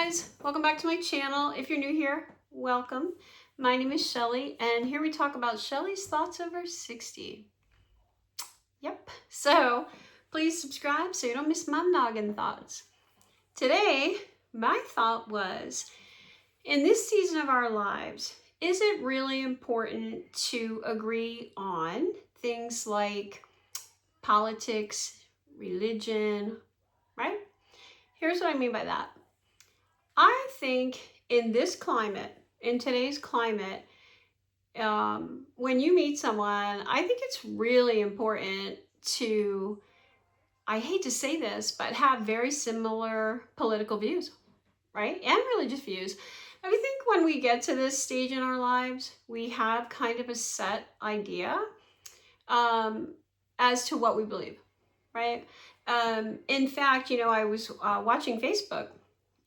guys, welcome back to my channel. If you're new here, welcome. My name is Shelly, and here we talk about Shelly's thoughts over 60. Yep, so please subscribe so you don't miss my noggin thoughts. Today, my thought was, in this season of our lives, is it really important to agree on things like politics, religion, right? Here's what I mean by that. I think in this climate, in today's climate, when you meet someone, I think it's really important to, I hate to say this, but have very similar political views, right? And religious views. I think when we get to this stage in our lives, we have kind of a set idea as to what we believe, right? In fact, I was watching Facebook,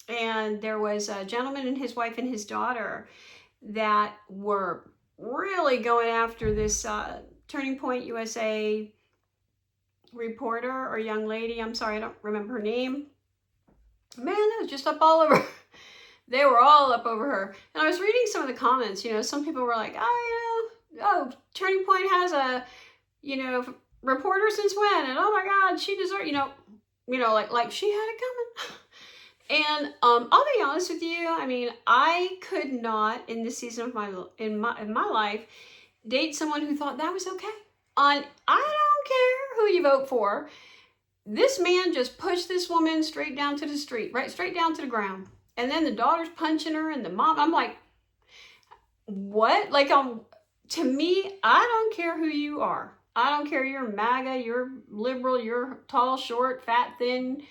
and there was a gentleman and his wife and his daughter that were really going after this Turning Point USA reporter or young lady. I'm sorry, I don't remember her name. Man, it was just up all over. They were all up over her. And I was reading some of the comments. Some people were like, Turning Point has a, reporter since when? And oh my God, she deserved, like she had it coming. And I'll be honest with you. I mean, I could not, in this season of my life, date someone who thought that was okay. I don't care who you vote for. This man just pushed this woman straight down to the street, right, straight down to the ground. And then the daughter's punching her, and the mom. I'm like, what? Like, to me, I don't care who you are. I don't care. You're MAGA. You're liberal. You're tall, short, fat, thin.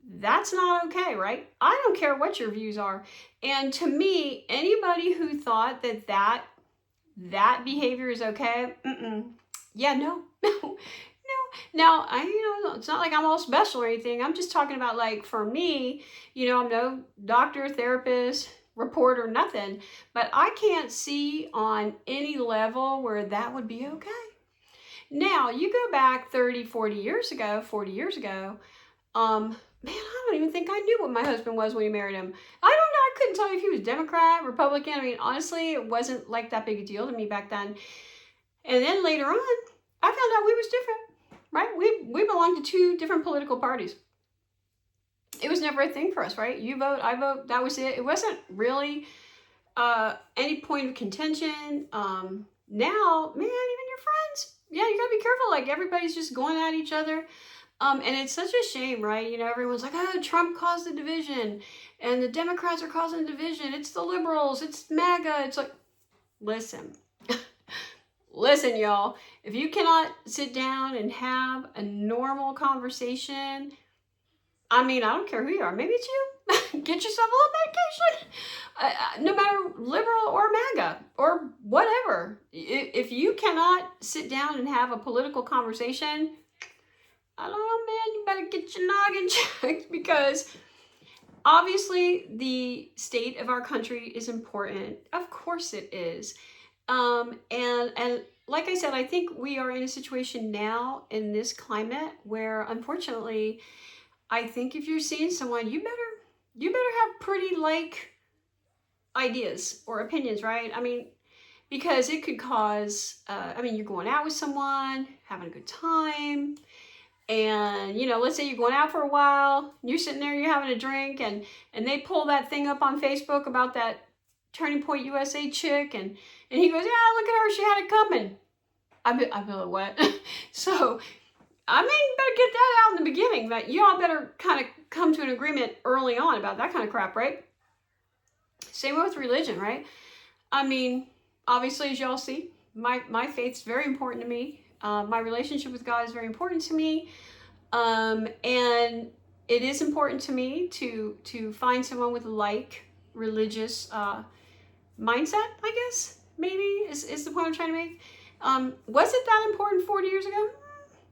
That's not okay, right? I don't care what your views are. And to me, anybody who thought that behavior is okay, yeah, no. Now, it's not like I'm all special or anything. I'm just talking about, like, for me, I'm no doctor, therapist, reporter, nothing. But I can't see on any level where that would be okay. Now, you go back 30, 40 years ago, man, I don't even think I knew what my husband was when he married him. I don't know. I couldn't tell you if he was Democrat, Republican. I mean, honestly, it wasn't like that big a deal to me back then. And then later on, I found out we was different, right? We belonged to two different political parties. It was never a thing for us, right? You vote, I vote. That was it. It wasn't really any point of contention. Now, man, even your friends, yeah, you gotta be careful. Like, everybody's just going at each other. And it's such a shame, right? Everyone's like, oh, Trump caused the division, and the Democrats are causing the division. It's the liberals, it's MAGA. It's like, listen, listen, y'all. If you cannot sit down and have a normal conversation, I mean, I don't care who you are. Maybe it's you. Get yourself a little medication. No matter liberal or MAGA or whatever. If you cannot sit down and have a political conversation, I don't know, man, you better get your noggin checked, because obviously the state of our country is important. Of course it is. And like I said, I think we are in a situation now in this climate where, unfortunately, I think if you're seeing someone, you better have pretty like ideas or opinions, right? I mean, because it could cause, you're going out with someone, having a good time. And, let's say you're going out for a while, you're sitting there, you're having a drink, and they pull that thing up on Facebook about that Turning Point USA chick, and he goes, yeah, look at her, she had it coming. I feel like, what? So, I mean, you better get that out in the beginning, but you all better kind of come to an agreement early on about that kind of crap, right? Same with religion, right? I mean, obviously, as y'all see, my faith's very important to me. My relationship with God is very important to me. And it is important to me to find someone with like religious mindset, I guess, maybe is the point I'm trying to make. Was it that important 40 years ago?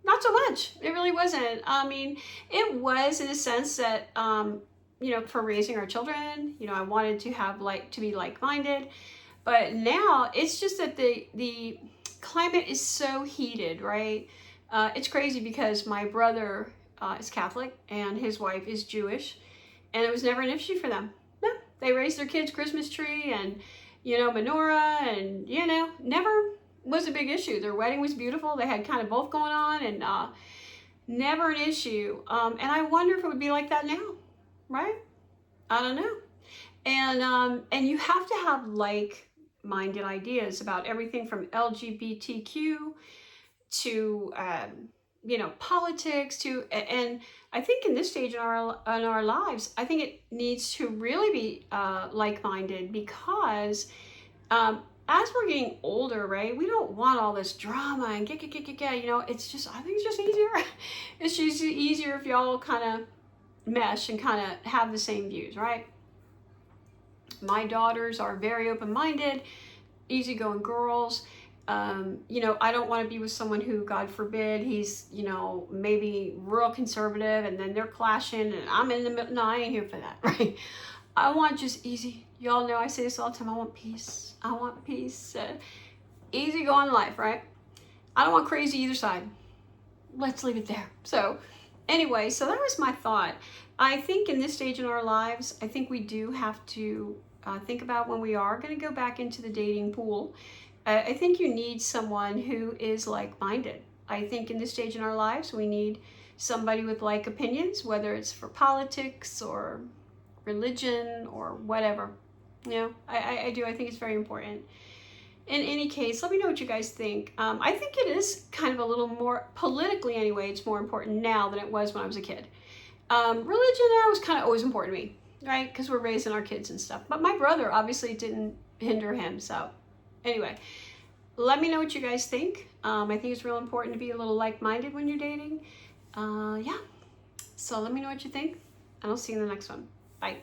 Not so much. It really wasn't. I mean, it was in a sense that, for raising our children, I wanted to have to be like-minded. But now it's just that the climate is so heated, right? It's crazy because my brother is Catholic and his wife is Jewish, and it was never an issue for them. They raised their kids' Christmas tree and, you know, menorah, and, you know, never was a big issue. Their wedding was beautiful. They had kind of both going on, and never an issue. And I wonder if it would be like that now, right? I don't know. And you have to have like-minded ideas about everything from LGBTQ to you know, politics to, and I think in this stage in our lives, I think it needs to really be like-minded, because as we're getting older, right, we don't want all this drama and you know, it's just, I think it's just easier. It's just easier if y'all kind of mesh and kind of have the same views, right? My daughters are very open-minded, easygoing girls. You know, I don't want to be with someone who, God forbid, he's, you know, maybe real conservative and then they're clashing and I'm in the middle. No, I ain't here for that, right? I want just easy. Y'all know I say this all the time. I want peace. I want peace. Easy going life, right? I don't want crazy either side. Let's leave it there. So anyway, so that was my thought. I think in this stage in our lives, I think we do have to think about when we are going to go back into the dating pool. I think you need someone who is like-minded. I think in this stage in our lives, we need somebody with like opinions, whether it's for politics or religion or whatever. You know, I do. I think it's very important. In any case, let me know what you guys think. I think it is kind of a little more, politically anyway, it's more important now than it was when I was a kid. Religion now is kind of always important to me, right? Because we're raising our kids and stuff. But my brother obviously didn't hinder him, so anyway, let me know what you guys think. I think it's real important to be a little like-minded when you're dating. Yeah, so let me know what you think, and I'll see you in the next one. Bye.